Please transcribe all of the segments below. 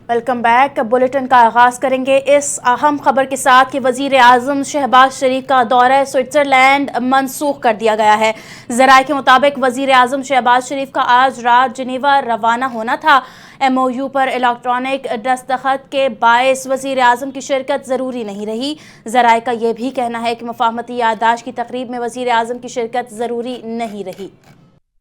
Welcome back. Bulletin کا آغاز کریں گے اس اہم خبر کے ساتھ کہ وزیر اعظم شہباز شریف کا دورہ سوئٹزرلینڈ منسوخ کر دیا گیا ہے۔ ذرائع کے مطابق وزیر اعظم شہباز شریف کا آج رات جنیوا روانہ ہونا تھا۔ ایم او یو پر الیکٹرانک دستخط کے باعث وزیر اعظم کی شرکت ضروری نہیں رہی۔ ذرائع کا یہ بھی کہنا ہے کہ مفاہمتی یادداشت کی تقریب میں وزیر اعظم کی شرکت ضروری نہیں رہی۔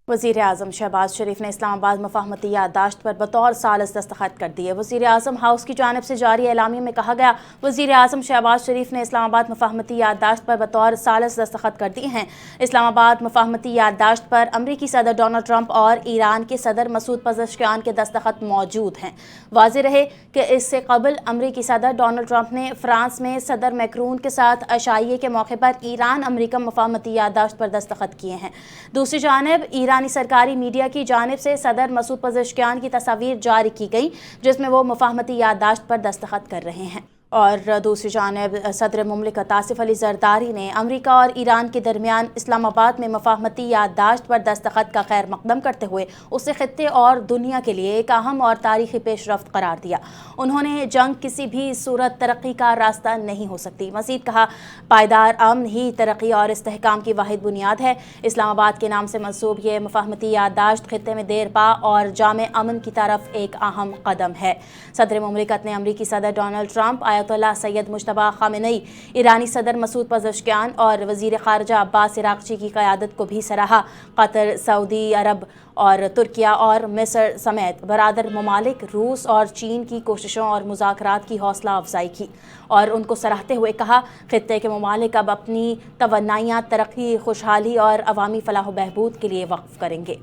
وزیر اعظم شہباز شریف نے اسلام آباد مفاہمتی یادداشت پر بطور ثالث دستخط کر دیے۔ وزیر اعظم ہاؤس کی جانب سے جاری اعلامیے میں کہا گیا، وزیر اعظم شہباز شریف نے اسلام آباد مفاہمتی یادداشت پر بطور ثالث دستخط کر دیے ہیں۔ اسلام آباد مفاہمتی یادداشت پر امریکی صدر ڈونلڈ ٹرمپ اور ایران کے صدر مسعود پزشکیان کے دستخط موجود ہیں۔ واضح رہے کہ اس سے قبل امریکی صدر ڈونلڈ ٹرمپ نے فرانس میں صدر میکرون کے ساتھ عشائیے کے موقع پر ایران امریکہ مفاہمتی یادداشت پر دستخط کیے ہیں۔ دوسری جانب ایرانی سرکاری میڈیا کی جانب سے صدر مسعود پزشکیان کی تصاویر جاری کی گئی جس میں وہ مفاہمتی یادداشت پر دستخط کر رہے ہیں، اور دوسری جانب صدر مملکت آصف علی زرداری نے امریکہ اور ایران کے درمیان اسلام آباد میں مفاہمتی یادداشت پر دستخط کا خیر مقدم کرتے ہوئے اسے خطے اور دنیا کے لیے ایک اہم اور تاریخی پیش رفت قرار دیا۔ انہوں نے جنگ کسی بھی صورت ترقی کا راستہ نہیں ہو سکتی۔ مزید کہا، پائیدار امن ہی ترقی اور استحکام کی واحد بنیاد ہے۔ اسلام آباد کے نام سے منسوب یہ مفاہمتی یادداشت خطے میں دیر پا اور جامع امن کی طرف ایک اہم قدم ہے۔ صدر مملکت نے امریکی صدر ڈونلڈ ٹرمپ، آیت اللہ سید مجتبی خامنئی، ایرانی صدر مسعود پزشکیان اور وزیر خارجہ عباس عراقچی کی قیادت کو بھی سراہا۔ قطر، سعودی عرب اور ترکیہ اور مصر سمیت برادر ممالک روس اور چین کی کوششوں اور مذاکرات کی حوصلہ افزائی کی اور ان کو سراہتے ہوئے کہا، خطے کے ممالک اب اپنی توانائیاں ترقی، خوشحالی اور عوامی فلاح و بہبود کے لیے وقف کریں گے۔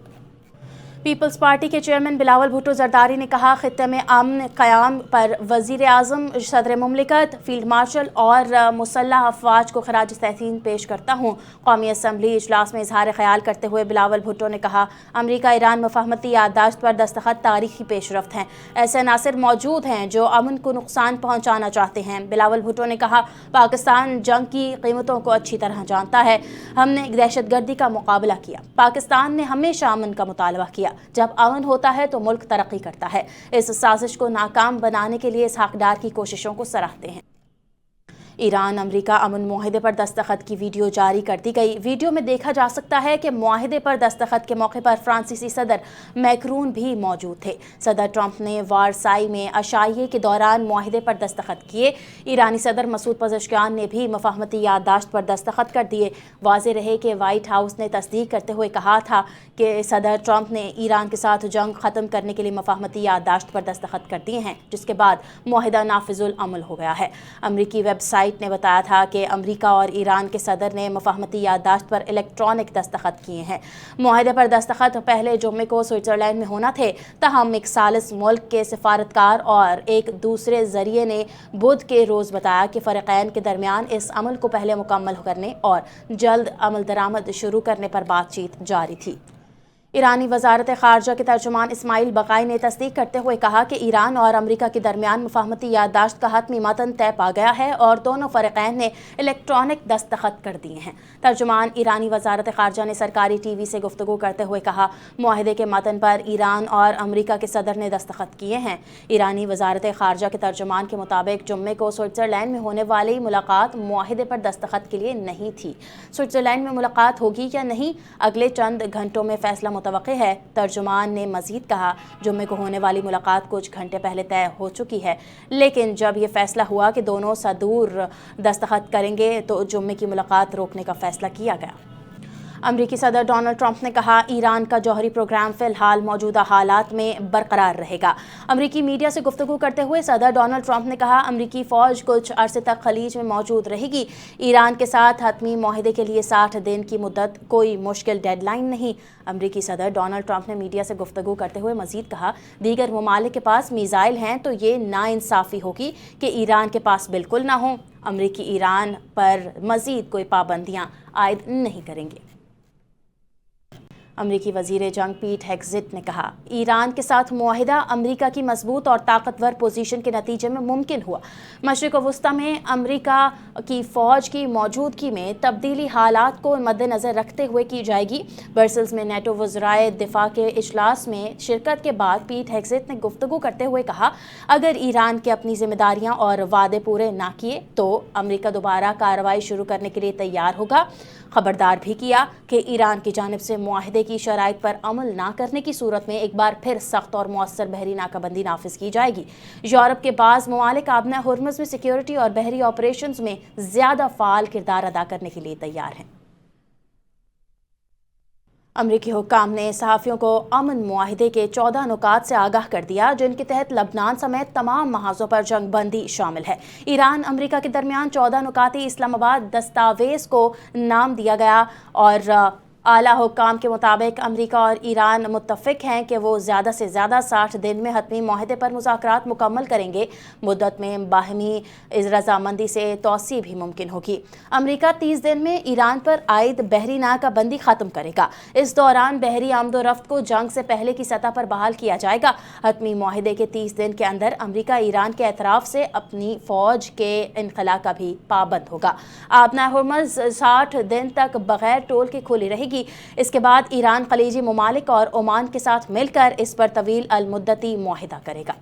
پیپلز پارٹی کے چیئرمین بلاول بھٹو زرداری نے کہا، خطے میں امن قیام پر وزیر اعظم، صدر مملکت، فیلڈ مارشل اور مسلح افواج کو خراج تحسین پیش کرتا ہوں۔ قومی اسمبلی اجلاس میں اظہار خیال کرتے ہوئے بلاول بھٹو نے کہا، امریکہ ایران مفاہمتی یادداشت پر دستخط تاریخی پیش رفت ہیں۔ ایسے عناصر موجود ہیں جو امن کو نقصان پہنچانا چاہتے ہیں۔ بلاول بھٹو نے کہا، پاکستان جنگ کی قیمتوں کو اچھی طرح جانتا ہے۔ ہم نے دہشت گردی کا مقابلہ کیا۔ پاکستان نے ہمیشہ امن کا مطالبہ کیا۔ جب امن ہوتا ہے تو ملک ترقی کرتا ہے۔ اس سازش کو ناکام بنانے کے لیے اسحاق ڈار کی کوششوں کو سراہتے ہیں۔ ایران امریکہ امن معاہدے پر دستخط کی ویڈیو جاری کر دی گئی۔ ویڈیو میں دیکھا جا سکتا ہے کہ معاہدے پر دستخط کے موقع پر فرانسیسی صدر میکرون بھی موجود تھے۔ صدر ٹرمپ نے وارسائی میں عشائیے کے دوران معاہدے پر دستخط کیے۔ ایرانی صدر مسعود پزشکیان نے بھی مفاہمتی یادداشت پر دستخط کر دیے۔ واضح رہے کہ وائٹ ہاؤس نے تصدیق کرتے ہوئے کہا تھا کہ صدر ٹرمپ نے ایران کے ساتھ جنگ ختم کرنے کے لیے مفاہمتی یادداشت پر دستخط کر دیے ہیں، جس کے بعد معاہدہ نافذ العمل ہو گیا ہے۔ امریکی ویب سائٹ نے بتایا تھا کہ امریکہ اور ایران کے صدر نے مفاہمتی یادداشت پر الیکٹرانک دستخط کیے ہیں۔ معاہدے پر دستخط پہلے جمعے کو سوئٹزرلینڈ میں ہونا تھے، تاہم ایک ثالث ملک کے سفارتکار اور ایک دوسرے ذریعے نے بدھ کے روز بتایا کہ فریقین کے درمیان اس عمل کو پہلے مکمل کرنے اور جلد عمل درآمد شروع کرنے پر بات چیت جاری تھی۔ ایرانی وزارت خارجہ کے ترجمان اسماعیل بقائی نے تصدیق کرتے ہوئے کہا کہ ایران اور امریکہ کے درمیان مفاہمتی یادداشت کا حتمی متن طے پا گیا ہے اور دونوں فریقین نے الیکٹرانک دستخط کر دیے ہیں۔ ترجمان ایرانی وزارت خارجہ نے سرکاری ٹی وی سے گفتگو کرتے ہوئے کہا، معاہدے کے متن پر ایران اور امریکہ کے صدر نے دستخط کیے ہیں۔ ایرانی وزارت خارجہ کے ترجمان کے مطابق جمعے کو سوئٹزرلینڈ میں ہونے والی ملاقات معاہدے پر دستخط کے لیے نہیں تھی۔ سوئٹزرلینڈ میں ملاقات ہوگی یا نہیں، اگلے چند گھنٹوں میں فیصلہ متوقع ہے۔ ترجمان نے مزید کہا، جمعے کو ہونے والی ملاقات کچھ گھنٹے پہلے طے ہو چکی ہے، لیکن جب یہ فیصلہ ہوا کہ دونوں صدور دستخط کریں گے تو جمعے کی ملاقات روکنے کا فیصلہ کیا گیا۔ امریکی صدر ڈونلڈ ٹرمپ نے کہا، ایران کا جوہری پروگرام فی الحال موجودہ حالات میں برقرار رہے گا۔ امریکی میڈیا سے گفتگو کرتے ہوئے صدر ڈونلڈ ٹرمپ نے کہا، امریکی فوج کچھ عرصے تک خلیج میں موجود رہے گی۔ ایران کے ساتھ حتمی معاہدے کے لیے 60 دن کی مدت کوئی مشکل ڈیڈ لائن نہیں۔ امریکی صدر ڈونلڈ ٹرمپ نے میڈیا سے گفتگو کرتے ہوئے مزید کہا، دیگر ممالک کے پاس میزائل ہیں تو یہ ناانصافی ہوگی کہ ایران کے پاس بالکل نہ ہوں۔ امریکی ایران پر مزید کوئی پابندیاں عائد نہیں کریں گے۔ امریکی وزیر جنگ پیٹ ہیگزٹ نے کہا ایران کے ساتھ معاہدہ امریکہ کی مضبوط اور طاقتور پوزیشن کے نتیجے میں ممکن ہوا۔ مشرق وسطیٰ میں امریکہ کی فوج کی موجودگی میں تبدیلی حالات کو مد نظر رکھتے ہوئے کی جائے گی۔ برسلز میں نیٹو وزرائے دفاع کے اجلاس میں شرکت کے بعد پیٹ ہیگزٹ نے گفتگو کرتے ہوئے کہا اگر ایران کے اپنی ذمہ داریاں اور وعدے پورے نہ کیے تو امریکہ دوبارہ کارروائی شروع کرنے کے لیے تیار ہوگا۔ خبردار بھی کیا کہ ایران کی جانب سے معاہدے کی شرائط پر عمل نہ کرنے کی صورت میں ایک بار پھر سخت اور مؤثر بحری ناکہ بندی نافذ کی جائے گی۔ یورپ کے بعض ممالک آبنہ ہرمز میں سیکیورٹی اور بحری آپریشنز میں زیادہ فعال کردار ادا کرنے کے لیے تیار ہیں۔ امریکی حکام نے صحافیوں کو امن معاہدے کے 14 نکات سے آگاہ کر دیا جن کے تحت لبنان سمیت تمام محاذوں پر جنگ بندی شامل ہے۔ ایران امریکہ کے درمیان 14 نکاتی اسلام آباد دستاویز کو نام دیا گیا اور اعلیٰ حکام کے مطابق امریکہ اور ایران متفق ہیں کہ وہ زیادہ سے زیادہ 60 دن میں حتمی معاہدے پر مذاکرات مکمل کریں گے۔ مدت میں باہمی رضامندی سے توسیع بھی ممکن ہوگی۔ امریکہ 30 دن میں ایران پر عائد بحری ناکہ بندی ختم کرے گا۔ اس دوران بحری آمد و رفت کو جنگ سے پہلے کی سطح پر بحال کیا جائے گا۔ حتمی معاہدے کے 30 دن کے اندر امریکہ ایران کے اطراف سے اپنی فوج کے انخلا کا بھی پابند ہوگا۔ آبنہ ہرمز 60 دن تک بغیر ٹول کے کھلی رہے گی۔ اس کے بعد ایران خلیجی ممالک اور عمان کے ساتھ مل کر اس پر طویل المدتی معاہدہ کرے گا۔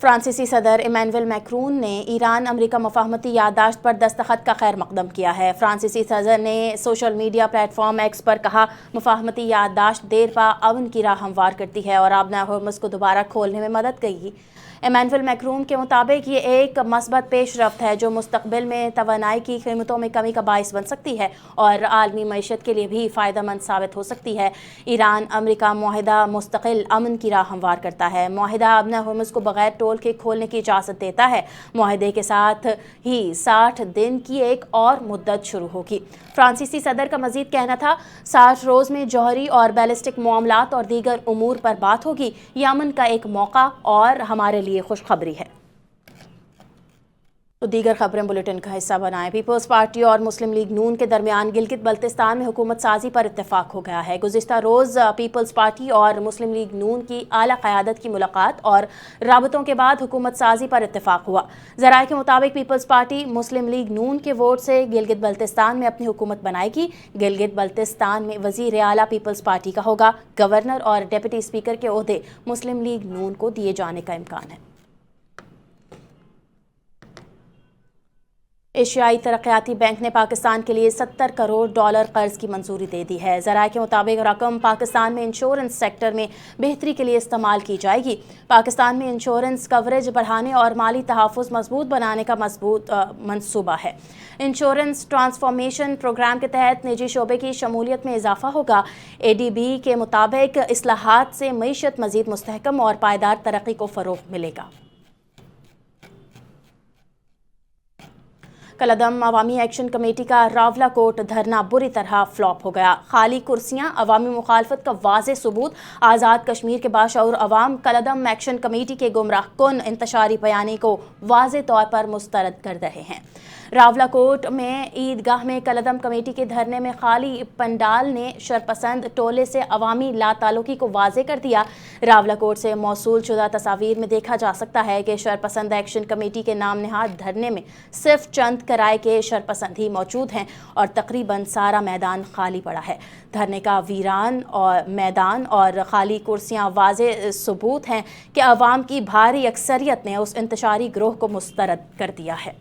فرانسیسی صدر ایمینوئل میکرون نے ایران امریکہ مفاہمتی یادداشت پر دستخط کا خیر مقدم کیا ہے۔ فرانسیسی صدر نے social media platform X پر کہا مفاہمتی یادداشت دیر پا امن کی راہ ہموار کرتی ہے اور آبنہ ہرمز کو دوبارہ کھولنے میں مدد کرے گی۔ ایمینوئل میکرون کے مطابق یہ ایک مثبت پیش رفت ہے جو مستقبل میں توانائی کی قیمتوں میں کمی کا باعث بن سکتی ہے اور عالمی معیشت کے لیے بھی فائدہ مند ثابت ہو سکتی ہے۔ ایران امریکہ معاہدہ مستقل امن کی راہ ہموار کرتا ہے۔ معاہدہ آبنہ ہرمز کو بغیر ٹول کے کھولنے کی اجازت دیتا ہے۔ معاہدے کے ساتھ ہی 60 دن کی ایک اور مدت شروع ہوگی۔ فرانسیسی صدر کا مزید کہنا تھا 60 روز میں جوہری اور بیلسٹک معاملات اور دیگر امور پر بات ہوگی۔ یہ امن کا ایک موقع اور ہمارے لیے خوشخبری ہے۔ تو دیگر خبریں بلیٹن کا حصہ بنائیں۔ پیپلز پارٹی اور مسلم لیگ نون کے درمیان گلگت بلتستان میں حکومت سازی پر اتفاق ہو گیا ہے۔ گزشتہ روز پیپلز پارٹی اور مسلم لیگ نون کی اعلیٰ قیادت کی ملاقات اور رابطوں کے بعد حکومت سازی پر اتفاق ہوا۔ ذرائع کے مطابق پیپلز پارٹی مسلم لیگ نون کے ووٹ سے گلگت بلتستان میں اپنی حکومت بنائے گی۔ گلگت بلتستان میں وزیر اعلیٰ پیپلز پارٹی کا ہوگا۔ گورنر اور ڈپٹی اسپیکر کے عہدے مسلم لیگ نون کو دیے جانے کا امکان ہے۔ ایشیائی ترقیاتی بینک نے پاکستان کے لیے $70 کروڑ قرض کی منظوری دے دی ہے۔ ذرائع کے مطابق رقم پاکستان میں انشورنس سیکٹر میں بہتری کے لیے استعمال کی جائے گی۔ پاکستان میں انشورنس کوریج بڑھانے اور مالی تحفظ مضبوط بنانے کا منصوبہ ہے۔ انشورنس ٹرانسفارمیشن پروگرام کے تحت نجی شعبے کی شمولیت میں اضافہ ہوگا۔ اے ڈی بی کے مطابق اصلاحات سے معیشت مزید مستحکم اور پائیدار ترقی کو فروغ ملے گا۔ کالعدم عوامی ایکشن کمیٹی کا راولہ کوٹ دھرنا بری طرح فلاپ ہو گیا۔ خالی کرسیاں، عوامی مخالفت کا واضح ثبوت۔ آزاد کشمیر کے باشعور عوام کالعدم ایکشن کمیٹی کے گمراہ کن انتشاری بیانی کو واضح طور پر مسترد کر رہے ہیں۔ راولہ کوٹ میں عیدگاہ میں کالعدم کمیٹی کے دھرنے میں خالی پنڈال نے شرپسند ٹولے سے عوامی لا تعلقی کو واضح کر دیا۔ راولہ کوٹ سے موصول شدہ تصاویر میں دیکھا جا سکتا ہے کہ شرپسند ایکشن کمیٹی کے نام نہاد دھرنے میں صرف چند کرائے کے شرپسند ہی موجود ہیں اور تقریباً سارا میدان خالی پڑا ہے۔ دھرنے کا ویران اور میدان اور خالی کرسیاں واضح ثبوت ہیں کہ عوام کی بھاری اکثریت نے اس انتشاری گروہ کو مسترد کر دیا ہے۔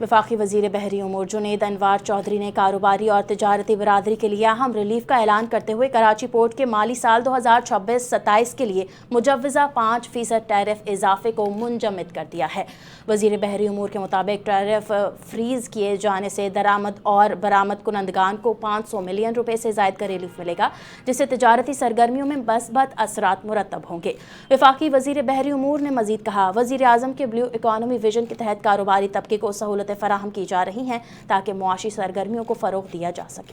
وفاقی وزیر بحری امور جنید انوار چودھری نے کاروباری اور تجارتی برادری کے لیے اہم ریلیف کا اعلان کرتے ہوئے کراچی پورٹ کے مالی سال 2026-27 کے لیے مجوزہ 5% ٹیرف اضافے کو منجمد کر دیا ہے۔ وزیر بحری امور کے مطابق ٹیرف فریز کیے جانے سے درآمد اور برآمد کنندگان کو 500 ملین روپے سے زائد کا ریلیف ملے گا، جس سے تجارتی سرگرمیوں میں مثبت اثرات مرتب ہوں گے۔ وفاقی وزیر بحری امور نے مزید کہا وزیر اعظم کے بلیو اکانومی ویژن کے تحت کاروباری طبقے کو سہولت فراہم کی جا رہی ہیں تاکہ معاشی سرگرمیوں کو فروغ دیا جا سکے۔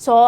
100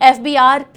FBR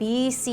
B-C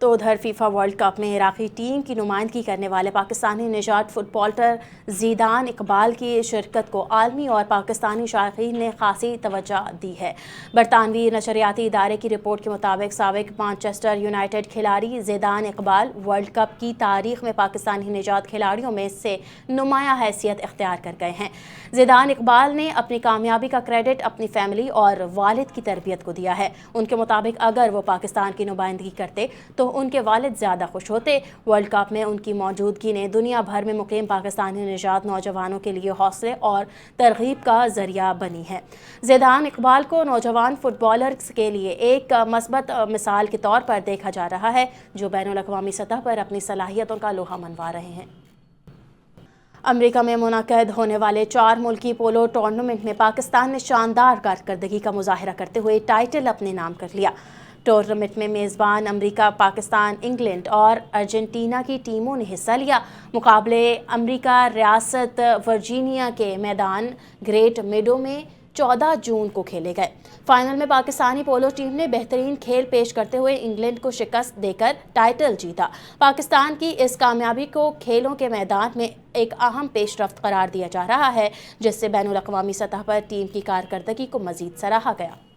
تو ادھر فیفا ورلڈ کپ میں عراقی ٹیم کی نمائندگی کرنے والے پاکستانی نژاد فٹبالر زیدان اقبال کی شرکت کو عالمی اور پاکستانی شائقین نے خاصی توجہ دی ہے۔ برطانوی نشریاتی ادارے کی رپورٹ کے مطابق سابق مانچسٹر یونائیٹڈ کھلاڑی زیدان اقبال ورلڈ کپ کی تاریخ میں پاکستانی نژاد کھلاڑیوں میں سے نمایاں حیثیت اختیار کر گئے ہیں۔ زیدان اقبال نے اپنی کامیابی کا کریڈٹ اپنی فیملی اور والد کی تربیت کو دیا ہے۔ ان کے مطابق اگر وہ پاکستان کی نمائندگی کرتے تو ان کے والد زیادہ خوش ہوتے۔ ورلڈ کپ میں ان کی موجودگی نے دنیا بھر میں مقیم پاکستانی نژاد نوجوانوں کے لیے حوصلے اور ترغیب کا ذریعہ بنی ہے۔ زیدان اقبال کو نوجوان فٹبالرز کے لیے ایک مثبت مثال کے طور پر دیکھا جا رہا ہے جو بین الاقوامی سطح پر اپنی صلاحیتوں کا لوہا منوا رہے ہیں۔ امریکہ میں منعقد ہونے والے 4 ملکی پولو ٹورنامنٹ میں پاکستان نے شاندار کارکردگی کا مظاہرہ کرتے ہوئے ٹائٹل اپنے نام کر لیا۔ ٹورنامنٹ میں میزبان امریکہ، پاکستان، انگلینڈ اور ارجنٹینا کی ٹیموں نے حصہ لیا۔ مقابلے امریکہ ریاست ورجینیا کے میدان گریٹ میڈو میں 14 جون کو کھیلے گئے۔ فائنل میں پاکستانی پولو ٹیم نے بہترین کھیل پیش کرتے ہوئے انگلینڈ کو شکست دے کر ٹائٹل جیتا۔ پاکستان کی اس کامیابی کو کھیلوں کے میدان میں ایک اہم پیش رفت قرار دیا جا رہا ہے جس سے بین الاقوامی سطح پر ٹیم کی کارکردگی کو مزید سراہا گیا۔